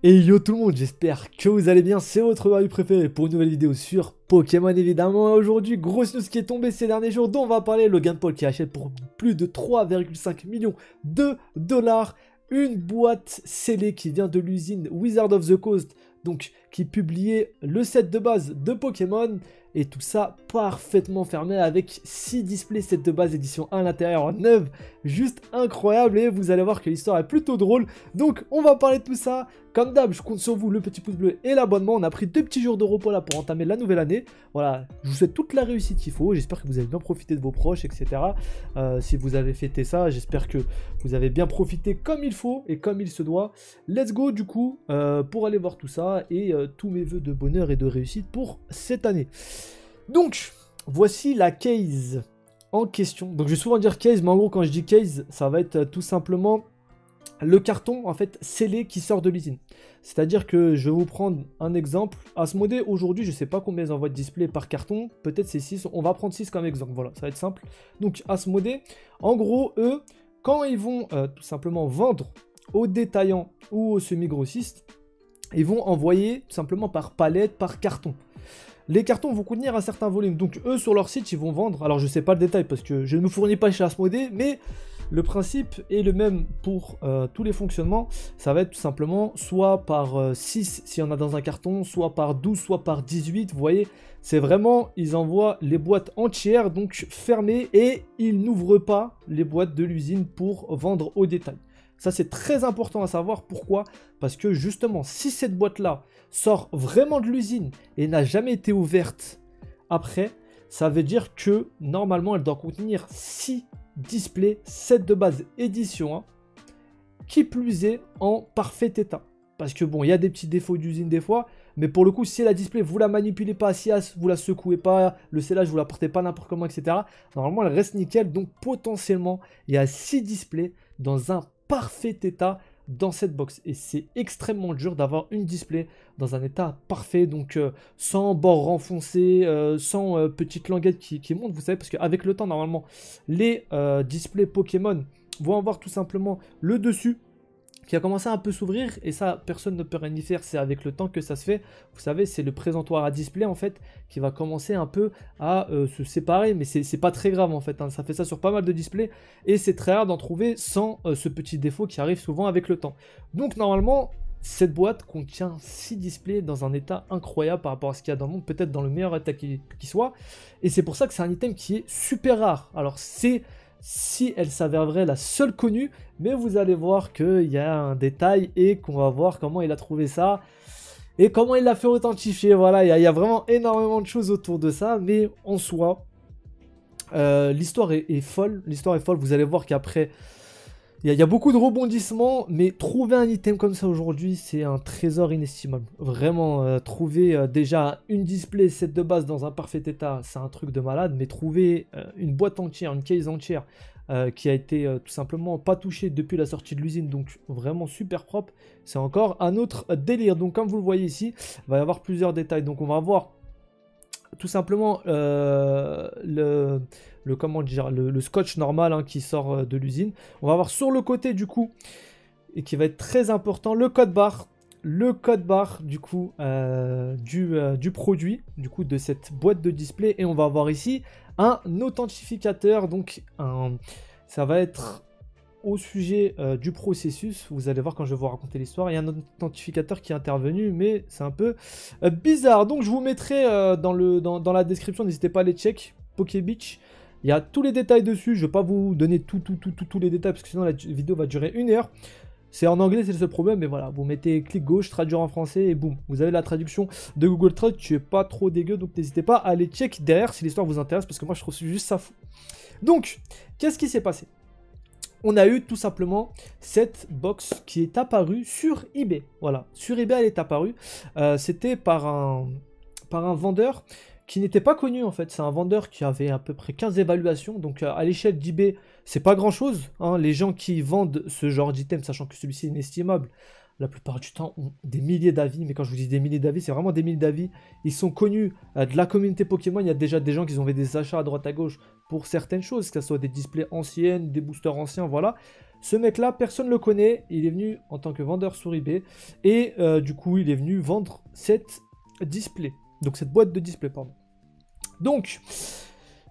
Et yo tout le monde, j'espère que vous allez bien, c'est votre Mario préféré pour une nouvelle vidéo sur Pokémon évidemment. Aujourd'hui, grosse news qui est tombée ces derniers jours dont on va parler, Logan Paul qui achète pour plus de 3,5 millions de dollars une boîte scellée qui vient de l'usine Wizard of the Coast, donc qui publiait le set de base de Pokémon. Et tout ça parfaitement fermé avec 6 displays set de base édition 1 à l'intérieur 9. Juste incroyable et vous allez voir que l'histoire est plutôt drôle. Donc on va parler de tout ça. Comme d'hab, je compte sur vous, le petit pouce bleu et l'abonnement. On a pris 2 petits jours de repos là pour entamer la nouvelle année. Voilà, je vous souhaite toute la réussite qu'il faut. J'espère que vous avez bien profité de vos proches, etc. Si vous avez fêté ça, j'espère que vous avez bien profité comme il faut et comme il se doit. Let's go du coup pour aller voir tout ça et tous mes vœux de bonheur et de réussite pour cette année. Donc, voici la case en question. Donc, je vais souvent dire case, mais en gros, quand je dis case, ça va être tout simplement le carton, en fait, scellé qui sort de l'usine. C'est-à-dire que je vais vous prendre un exemple. Asmodée, aujourd'hui, je ne sais pas combien ils envoient de display par carton. Peut-être c'est 6. On va prendre 6 comme exemple. Voilà, ça va être simple. Donc, Asmodée, en gros, eux, quand ils vont tout simplement vendre aux détaillants ou aux semi-grossistes, ils vont envoyer tout simplement par palette, par carton. Les cartons vont contenir un certain volume, donc eux sur leur site ils vont vendre, alors je sais pas le détail parce que je ne me fournis pas chez Asmodée, mais le principe est le même pour tous les fonctionnements. Ça va être tout simplement soit par 6 s'il y en a dans un carton, soit par 12, soit par 18, vous voyez, c'est vraiment, ils envoient les boîtes entières, donc fermées, et ils n'ouvrent pas les boîtes de l'usine pour vendre au détail. Ça, c'est très important à savoir. Pourquoi? Parce que justement, si cette boîte-là sort vraiment de l'usine et n'a jamais été ouverte après, ça veut dire que normalement, elle doit contenir 6 displays, 7 de base édition 1, qui plus est en parfait état. Parce que bon, il y a des petits défauts d'usine des fois, mais pour le coup, si la display, vous la manipulez pas, si vous la secouez pas, le scellage, vous la portez pas n'importe comment, etc., normalement, elle reste nickel. Donc potentiellement, il y a 6 displays dans un parfait état dans cette box, et c'est extrêmement dur d'avoir une display dans un état parfait, donc sans bord renfoncé, sans petite languette qui monte, vous savez, parce qu'avec le temps normalement les displays Pokémon vont avoir tout simplement le dessus qui a commencé à un peu s'ouvrir, et ça personne ne peut rien y faire, c'est avec le temps que ça se fait. Vous savez, c'est le présentoir à display en fait qui va commencer un peu à se séparer, mais c'est pas très grave en fait, hein. Ça fait ça sur pas mal de displays et c'est très rare d'en trouver sans ce petit défaut qui arrive souvent avec le temps. Donc normalement cette boîte contient 6 displays dans un état incroyable par rapport à ce qu'il y a dans le monde, peut-être dans le meilleur état qui soit, et c'est pour ça que c'est un item qui est super rare. Alors c'est, si elle s'avère vraie, la seule connue, mais vous allez voir qu'il y a un détail et qu'on va voir comment il a trouvé ça et comment il l'a fait authentifier. Voilà, il y a vraiment énormément de choses autour de ça, mais en soi, l'histoire est folle. L'histoire est folle. Vous allez voir qu'après, il y a beaucoup de rebondissements, mais trouver un item comme ça aujourd'hui, c'est un trésor inestimable. Vraiment, trouver déjà une display set de base dans un parfait état, c'est un truc de malade, mais trouver une boîte entière, une case entière, qui a été tout simplement pas touchée depuis la sortie de l'usine, donc vraiment super propre, c'est encore un autre délire. Donc comme vous le voyez ici, il va y avoir plusieurs détails. Donc on va voir tout simplement comment dire, le scotch normal, hein, qui sort de l'usine. On va voir sur le côté du coup, et qui va être très important, le code barre. Le code barre du coup du produit, du coup de cette boîte de display, et on va avoir ici un authentificateur. Donc ça va être au sujet du processus. Vous allez voir quand je vais vous raconter l'histoire, il y a un authentificateur qui est intervenu, mais c'est un peu bizarre. Donc je vous mettrai dans la description, n'hésitez pas à les check, PokéBeach. Il y a tous les détails dessus, je ne vais pas vous donner tous les détails, parce que sinon la vidéo va durer 1 heure. C'est en anglais, c'est le seul problème, mais voilà, vous mettez clic gauche, traduire en français, et boum, vous avez la traduction de Google Trad, qui est pas trop dégueu, donc n'hésitez pas à aller check derrière si l'histoire vous intéresse, parce que moi je trouve juste ça fou. Donc, qu'est-ce qui s'est passé? On a eu tout simplement cette box qui est apparue sur eBay. Voilà, sur eBay elle est apparue. C'était par un vendeur qui n'était pas connu en fait. C'est un vendeur qui avait à peu près 15 évaluations. Donc à l'échelle d'eBay, c'est pas grand chose, hein. Les gens qui vendent ce genre d'item, sachant que celui-ci est inestimable, la plupart du temps ont des milliers d'avis. Mais quand je vous dis des milliers d'avis, c'est vraiment des milliers d'avis. Ils sont connus de la communauté Pokémon. Il y a déjà des gens qui ont fait des achats à droite à gauche pour certaines choses, que ce soit des displays anciennes, des boosters anciens, voilà. Ce mec-là, personne ne le connaît. Il est venu en tant que vendeur sur eBay. Et du coup, il est venu vendre cette display. Donc cette boîte de display, pardon. Donc,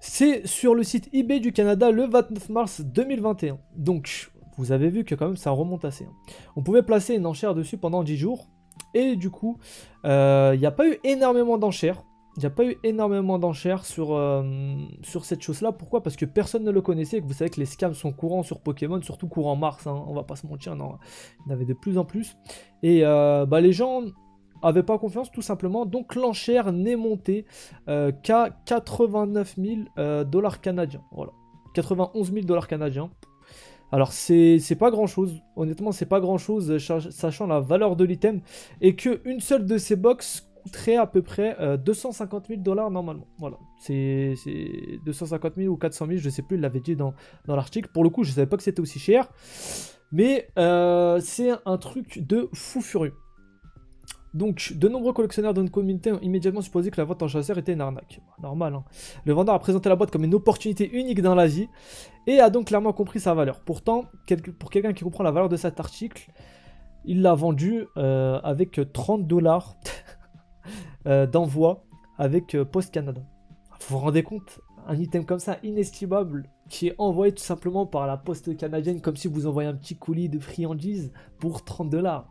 c'est sur le site eBay du Canada le 29 mars 2021. Donc, vous avez vu que quand même ça remonte assez. On pouvait placer une enchère dessus pendant 10 jours. Et du coup, il n'y a pas eu énormément d'enchères. Il n'y a pas eu énormément d'enchères sur cette chose-là. Pourquoi? Parce que personne ne le connaissait et que vous savez que les scams sont courants sur Pokémon, surtout courant mars. Hein, on va pas se mentir, non, il y en avait de plus en plus. Et les gens n'avaient pas confiance tout simplement. Donc l'enchère n'est montée qu'à 89 000 dollars canadiens. Voilà, 91 000 dollars canadiens. Alors c'est pas grand chose, honnêtement c'est pas grand chose sachant la valeur de l'item et qu'une seule de ces box coûterait à peu près 250 000 dollars normalement. Voilà, c'est 250 000 ou 400 000, je sais plus, il l'avait dit dans l'article. Pour le coup je savais pas que c'était aussi cher, mais c'est un truc de fou furieux. Donc, de nombreux collectionneurs de notre communauté ont immédiatement supposé que la vente en chasseur était une arnaque. Normal, hein. Le vendeur a présenté la boîte comme une opportunité unique dans la vie et a donc clairement compris sa valeur. Pourtant, pour quelqu'un qui comprend la valeur de cet article, il l'a vendu avec 30 dollars d'envoi avec Post Canada. Vous vous rendez compte? Un item comme ça, inestimable, qui est envoyé tout simplement par la poste canadienne comme si vous envoyez un petit colis de friandises pour 30 dollars.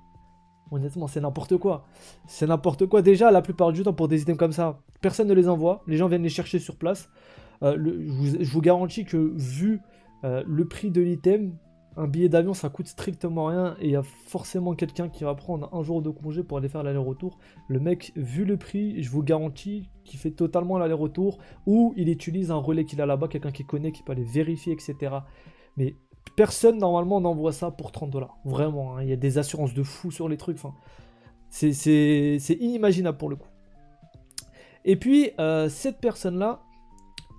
Honnêtement, c'est n'importe quoi. C'est n'importe quoi. Déjà, la plupart du temps, pour des items comme ça, personne ne les envoie. Les gens viennent les chercher sur place. Je vous garantis que, vu le prix de l'item, un billet d'avion, ça coûte strictement rien. Et il y a forcément quelqu'un qui va prendre un jour de congé pour aller faire l'aller-retour. Le mec, vu le prix, je vous garantis qu'il fait totalement l'aller-retour. Ou il utilise un relais qu'il a là-bas, quelqu'un qui connaît, qui peut aller vérifier, etc. Mais personne normalement n'envoie ça pour 30 dollars. Vraiment, hein, il y a des assurances de fou sur les trucs. Enfin, c'est inimaginable pour le coup. Et puis, cette personne-là,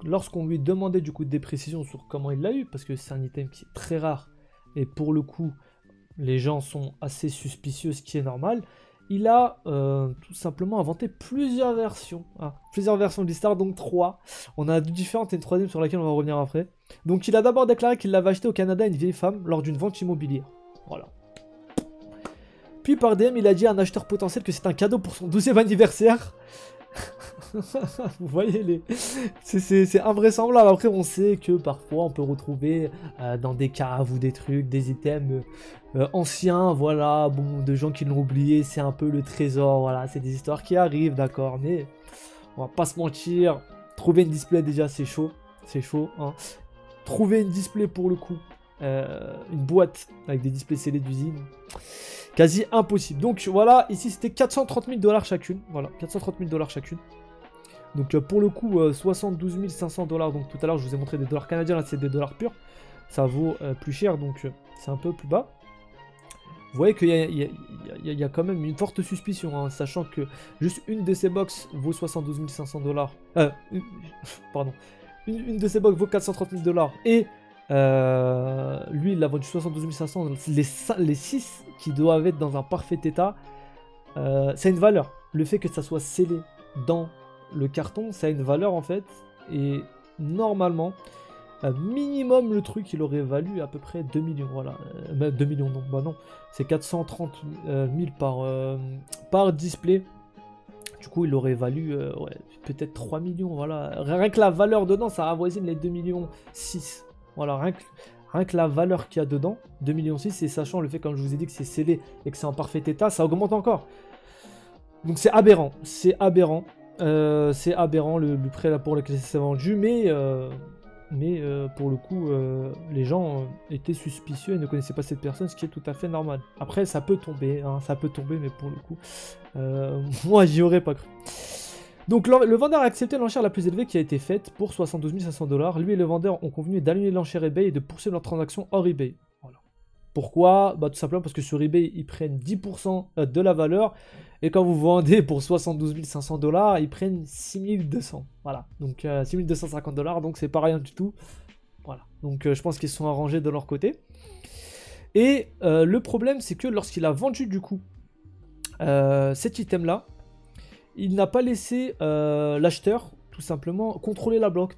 lorsqu'on lui demandait du coup des précisions sur comment il l'a eu, parce que c'est un item qui est très rare, et pour le coup, les gens sont assez suspicieux, ce qui est normal, il a tout simplement inventé plusieurs versions. Ah, plusieurs versions de l'histoire, donc 3. On a deux différentes et une troisième sur laquelle on va revenir après. Donc il a d'abord déclaré qu'il l'avait acheté au Canada à une vieille femme lors d'une vente immobilière. Voilà. Puis par DM, il a dit à un acheteur potentiel que c'est un cadeau pour son 12e anniversaire. Vous voyez, c'est invraisemblable. Après, on sait que parfois, on peut retrouver dans des caves ou des trucs, des items anciens, voilà, bon, de gens qui l'ont oublié, c'est un peu le trésor, voilà, c'est des histoires qui arrivent, d'accord, mais on va pas se mentir, trouver une display déjà, c'est chaud, hein. Trouver une display pour le coup, une boîte avec des displays scellés d'usine, quasi impossible. Donc voilà, ici c'était 430 000 dollars chacune, voilà, 430 000 dollars chacune. Donc pour le coup, 72 500 dollars. Donc tout à l'heure, je vous ai montré des dollars canadiens. Là, c'est des dollars purs. Ça vaut plus cher, donc c'est un peu plus bas. Vous voyez qu'il y a quand même une forte suspicion, hein, sachant que juste une de ces box vaut 72 500 dollars. Pardon. Une de ces box vaut 430 000 dollars. Et lui, il l'a vendu 72 500. Les 6 qui doivent être dans un parfait état, c'est une valeur. Le fait que ça soit scellé dans le carton, ça a une valeur en fait, et normalement, minimum le truc il aurait valu à peu près 2 millions, voilà, 2 millions non, bah non, c'est 430 000 par display, du coup il aurait valu ouais, peut-être 3 millions, voilà, rien que la valeur dedans, ça avoisine les 2 millions 6, voilà, rien que la valeur qu'il y a dedans, 2 millions 6, et sachant le fait, comme je vous ai dit, que c'est scellé et que c'est en parfait état, ça augmente encore, donc c'est aberrant, le prix là pour lequel c'est vendu, mais pour le coup, les gens étaient suspicieux et ne connaissaient pas cette personne, ce qui est tout à fait normal. Après, ça peut tomber, hein, mais pour le coup, moi, j'y aurais pas cru. Donc, le vendeur a accepté l'enchère la plus élevée qui a été faite pour 72 500 dollars. Lui et le vendeur ont convenu d'annuler l'enchère eBay et de poursuivre leur transaction hors eBay. Voilà. Pourquoi? Bah, tout simplement parce que sur eBay, ils prennent 10% de la valeur. Et quand vous vendez pour 72 500 dollars, ils prennent 6200. Voilà. Donc 6250 dollars, donc c'est pas rien du tout. Voilà. Donc je pense qu'ils se sont arrangés de leur côté. Et le problème, c'est que lorsqu'il a vendu du coup cet item-là, il n'a pas laissé l'acheteur tout simplement contrôler la boîte.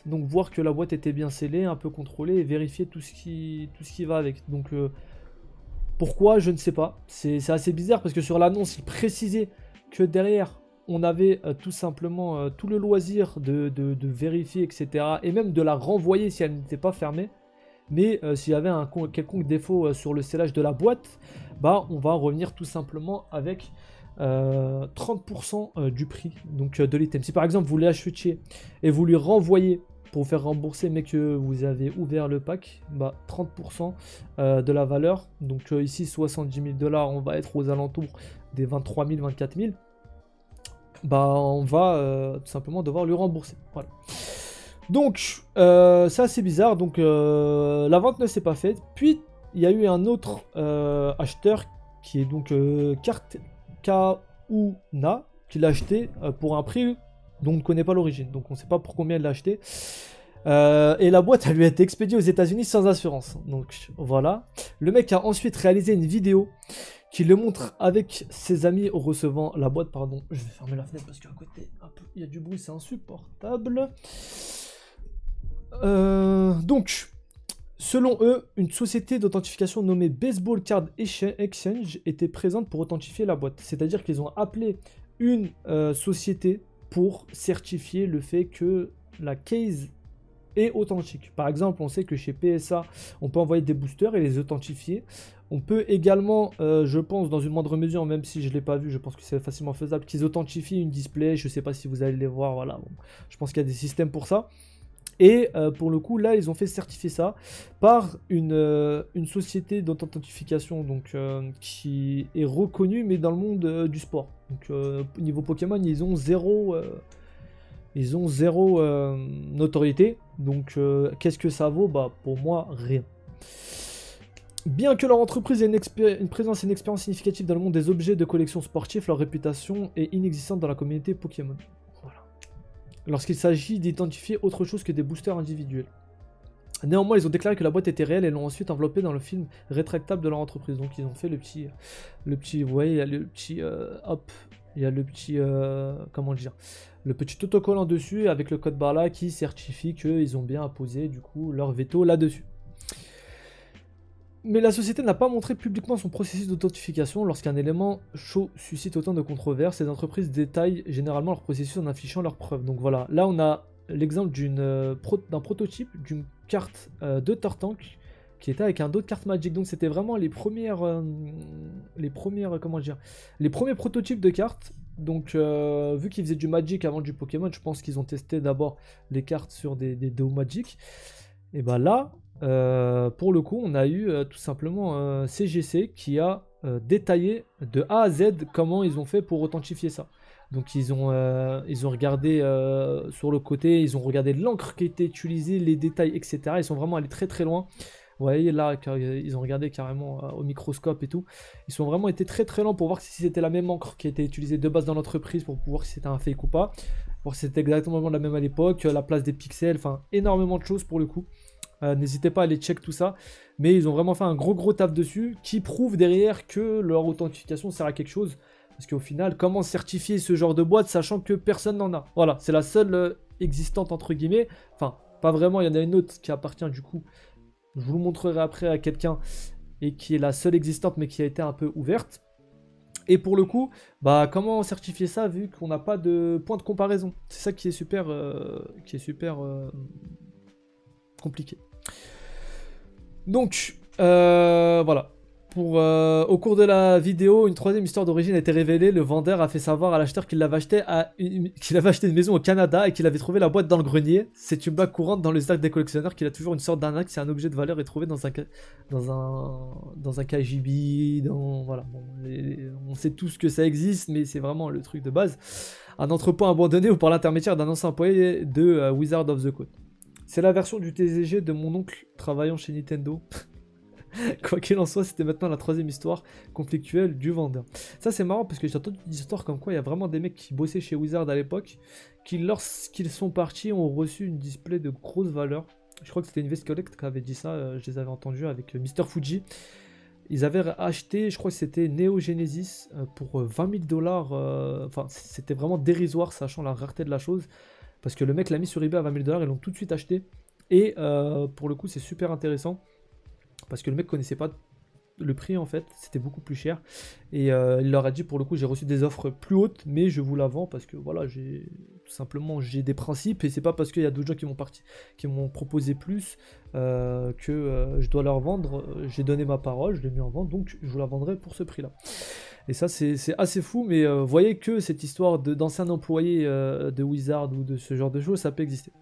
Donc voir que la boîte était bien scellée, un peu contrôlée et vérifier tout ce qui va avec. Donc pourquoi, je ne sais pas. C'est assez bizarre parce que sur l'annonce, il précisait que derrière, on avait tout simplement tout le loisir de vérifier, etc. Et même de la renvoyer si elle n'était pas fermée. Mais s'il y avait un quelconque défaut sur le scellage de la boîte, bah on va revenir tout simplement avec 30% du prix donc, de l'item. Si par exemple vous l'achetiez et vous lui renvoyez pour vous faire rembourser mais que vous avez ouvert le pack, bah 30% de la valeur. Donc ici 70 000 $, on va être aux alentours des 23 000, 24 000. Bah on va tout simplement devoir lui rembourser. Voilà. Donc, c'est assez bizarre. Donc, la vente ne s'est pas faite. Puis, il y a eu un autre acheteur qui est donc Kauna qui l'a acheté pour un prix dont on ne connaît pas l'origine. Donc, on ne sait pas pour combien il l'a acheté. Et la boîte, elle lui a été expédiée aux États-Unis sans assurance. Donc, voilà. Le mec a ensuite réalisé une vidéo qui le montre avec ses amis recevant la boîte. Pardon, je vais fermer la fenêtre parce qu'à côté, il y a du bruit, c'est insupportable. Donc, selon eux, une société d'authentification nommée Baseball Card Exchange était présente pour authentifier la boîte. C'est-à-dire qu'ils ont appelé une société pour certifier le fait que la case est authentique. Par exemple, on sait que chez PSA, on peut envoyer des boosters et les authentifier. On peut également, je pense, dans une moindre mesure, même si je ne l'ai pas vu, je pense que c'est facilement faisable, qu'ils authentifient une display. Je ne sais pas si vous allez les voir, voilà. Bon, je pense qu'il y a des systèmes pour ça. Et pour le coup, là, ils ont fait certifier ça par une société d'authentification donc qui est reconnue, mais dans le monde du sport. Donc, au niveau Pokémon, ils ont zéro notoriété. Donc, qu'est-ce que ça vaut? Bah, pour moi, rien. Bien que leur entreprise ait une présence et une expérience significative dans le monde des objets de collection sportifs, leur réputation est inexistante dans la communauté Pokémon. Lorsqu'il s'agit d'identifier autre chose que des boosters individuels. Néanmoins, ils ont déclaré que la boîte était réelle et l'ont ensuite enveloppée dans le film rétractable de leur entreprise. Donc ils ont fait le petit, vous voyez, il y a le petit, hop, il y a le petit, comment dire, le petit autocollant dessus avec le code barre là qui certifie qu'ils ont bien apposé du coup leur veto là-dessus. Mais la société n'a pas montré publiquement son processus d'authentification. Lorsqu'un élément chaud suscite autant de controverses, les entreprises détaillent généralement leur processus en affichant leurs preuves. Donc voilà, là on a l'exemple d'un prototype d'une carte de Turtank qui était avec un dos de carte Magic. Donc c'était vraiment les premières, comment dire, les premiers prototypes de cartes. Donc vu qu'ils faisaient du Magic avant du Pokémon, je pense qu'ils ont testé d'abord les cartes sur des dos Magic. Et bah là, pour le coup, on a eu tout simplement CGC qui a détaillé de A à Z comment ils ont fait pour authentifier ça. Donc ils ont regardé sur le côté, ils ont regardé l'encre qui était utilisée, les détails, etc. Ils sont vraiment allés très très loin. Vous voyez là, ils ont regardé carrément au microscope et tout. Ils sont vraiment été très très loin pour voir si c'était la même encre qui était utilisée de base dans l'entreprise, pour voir si c'était un fake ou pas. Voir si c'était exactement la même à l'époque, la place des pixels, enfin énormément de choses pour le coup. N'hésitez pas à aller check tout ça. Mais ils ont vraiment fait un gros taf dessus qui prouve derrière que leur authentification sert à quelque chose. Parce qu'au final, comment certifier ce genre de boîte sachant que personne n'en a? Voilà, c'est la seule existante entre guillemets. Enfin, pas vraiment, il y en a une autre qui appartient du coup. Je vous le montrerai après à quelqu'un. Et qui est la seule existante mais qui a été un peu ouverte. Et pour le coup, bah comment certifier ça vu qu'on n'a pas de point de comparaison? C'est ça qui est super, compliqué. Donc, voilà. Au cours de la vidéo, une troisième histoire d'origine a été révélée. Le vendeur a fait savoir à l'acheteur qu'il avait acheté une maison au Canada et qu'il avait trouvé la boîte dans le grenier. C'est une blague courante dans les actes des collectionneurs qu'il a toujours une sorte d'arnaque si un objet de valeur est trouvé dans un KGB, voilà. Bon, on sait tous que ça existe, mais c'est vraiment le truc de base. Un entrepôt abandonné ou par l'intermédiaire d'un ancien employé de Wizard of the Coast. C'est la version du TCG de mon oncle travaillant chez Nintendo. Quoi qu'il en soit, c'était maintenant la troisième histoire conflictuelle du vendeur. Ça c'est marrant parce que j'ai entendu des histoires comme quoi il y a vraiment des mecs qui bossaient chez Wizard à l'époque qui lorsqu'ils sont partis ont reçu une display de grosse valeur. Je crois que c'était Invest Collect qui avait dit ça, je les avais entendus avec Mr Fuji. Ils avaient acheté, je crois que c'était Neo Genesis pour 20 000 $. Enfin, c'était vraiment dérisoire, sachant la rareté de la chose. Parce que le mec l'a mis sur eBay à 20 000 $, ils l'ont tout de suite acheté. Et pour le coup, c'est super intéressant. Parce que le mec connaissait pas le prix en fait, c'était beaucoup plus cher. Et il leur a dit pour le coup, j'ai reçu des offres plus hautes, mais je vous la vends parce que voilà, tout simplement j'ai des principes. Et c'est pas parce qu'il y a d'autres gens qui m'ont proposé plus que je dois leur vendre. J'ai donné ma parole, je l'ai mis en vente, donc je vous la vendrai pour ce prix là. Et ça c'est assez fou, mais vous voyez que cette histoire d'anciens employés de Wizard ou de ce genre de choses, ça peut exister.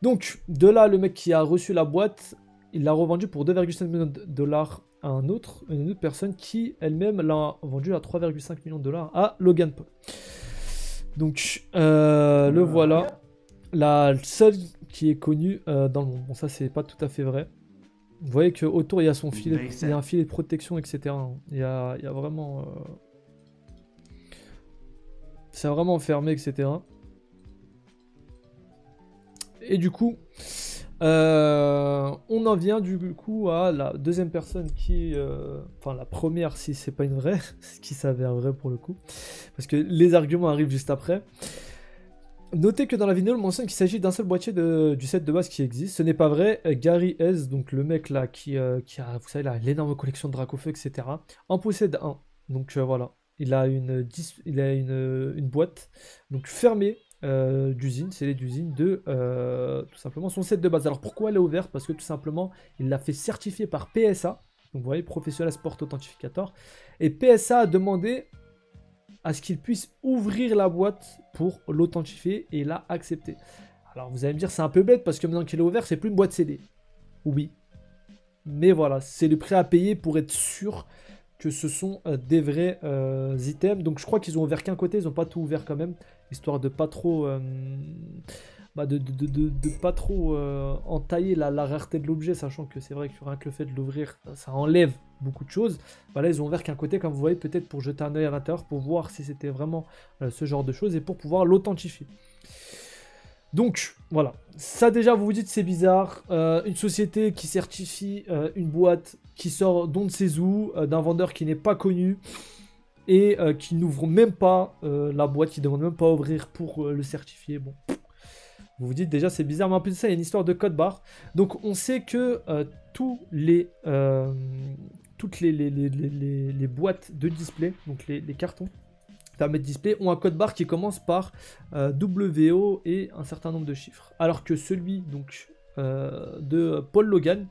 Donc de là, le mec qui a reçu la boîte, il l'a revendu pour 2,5 millions de $ à une autre personne qui elle-même l'a vendu à 3,5 millions de $ à Logan Paul. Donc le voilà, la seule qui est connue dans le monde. Bon, ça c'est pas tout à fait vrai. Vous voyez que autour il y a son filet, il y a un filet de protection, etc. Il y a vraiment, c'est vraiment fermé, etc. Et du coup, on en vient du coup à la deuxième personne qui, enfin la première si c'est pas une vraie, ce qui s'avère vrai pour le coup, parce que les arguments arrivent juste après. Notez que dans la vidéo, il mentionne qu'il s'agit d'un seul boîtier du set de base qui existe. Ce n'est pas vrai. Gary S, donc le mec là qui a, vous savez, l'énorme collection de Dracofeu, etc., en possède un. Donc voilà, il a une boîte donc fermée d'usine, c'est d'usine de tout simplement son set de base. Alors pourquoi elle est ouverte? Parce que tout simplement, il l'a fait certifier par PSA. Donc vous voyez, Professional Sport Authenticator. Et PSA a demandé à ce qu'il puisse ouvrir la boîte pour l'authentifier et l'a accepté. Alors vous allez me dire c'est un peu bête parce que maintenant qu'il est ouvert c'est plus une boîte CD. Oui. Mais voilà, c'est le prix à payer pour être sûr que ce sont des vrais items. Donc je crois qu'ils ont ouvert qu'un côté, ils n'ont pas tout ouvert quand même, histoire de pas trop pas trop entailler la rareté de l'objet, sachant que c'est vrai que rien que le fait de l'ouvrir, ça enlève beaucoup de choses. Voilà, ils ont ouvert qu'un côté, comme vous voyez, peut-être pour jeter un œil à l'intérieur, pour voir si c'était vraiment ce genre de choses, et pour pouvoir l'authentifier. Donc, voilà. Ça déjà, vous vous dites, c'est bizarre. Une société qui certifie une boîte qui sort d'on ne sait où, d'un vendeur qui n'est pas connu, et qui n'ouvre même pas la boîte, qui ne demande même pas à ouvrir pour le certifier. Bon. Vous vous dites déjà c'est bizarre, mais en plus de ça il y a une histoire de code barre. Donc on sait que toutes les boîtes de display, donc les cartons permettent de display, ont un code barre qui commence par WO et un certain nombre de chiffres. Alors que celui donc de Paul Logan,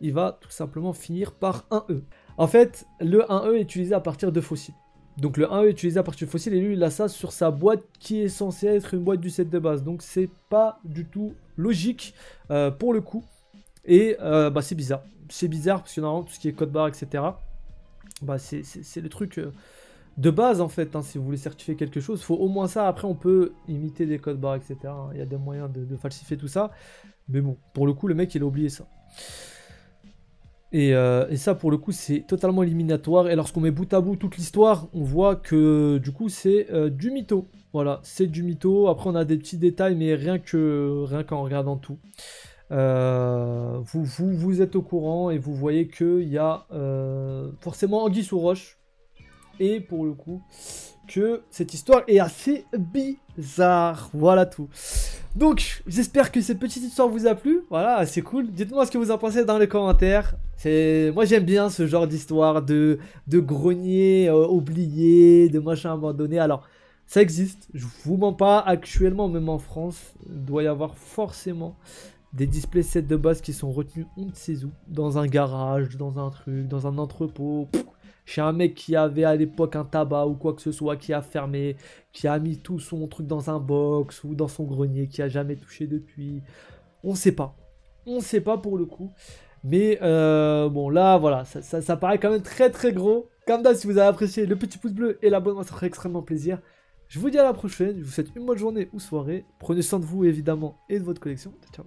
il va tout simplement finir par un E. En fait, le 1E est utilisé à partir de fossiles. Donc le 1E est utilisé à partir de fossiles et lui il a ça sur sa boîte qui est censée être une boîte du set de base. Donc c'est pas du tout logique pour le coup. Et c'est bizarre. C'est bizarre parce que normalement tout ce qui est code barre, etc. C'est le truc de base en fait. Hein, si vous voulez certifier quelque chose, il faut au moins ça. Après on peut imiter des codes barres, etc. Hein, il y a des moyens de falsifier tout ça. Mais bon, pour le coup le mec il a oublié ça. Et ça pour le coup c'est totalement éliminatoire. Et lorsqu'on met bout à bout toute l'histoire, on voit que du coup c'est du mytho. Voilà, c'est du mytho. Après on a des petits détails, mais rien qu'en regardant tout. Vous êtes au courant et vous voyez qu'il y a forcément anguille sous roche. Et pour le coup, que cette histoire est assez bizarre. Voilà tout. Donc, j'espère que cette petite histoire vous a plu. Voilà, c'est cool. Dites-moi ce que vous en pensez dans les commentaires. Moi, j'aime bien ce genre d'histoire de grenier oublié, de machin abandonné. Alors, ça existe. Je vous mens pas. Actuellement, même en France, il doit y avoir forcément des display sets de base qui sont retenus on ne sait où. Dans un garage, dans un truc, dans un entrepôt. Chez un mec qui avait à l'époque un tabac ou quoi que ce soit, qui a fermé, qui a mis tout son truc dans un box ou dans son grenier, qui a jamais touché depuis. On sait pas. On sait pas pour le coup. Mais bon là voilà, ça paraît quand même très très gros. Comme d'hab, si vous avez apprécié, le petit pouce bleu et l'abonnement, ça ferait extrêmement plaisir. Je vous dis à la prochaine, je vous souhaite une bonne journée ou soirée. Prenez soin de vous évidemment et de votre collection. Ciao.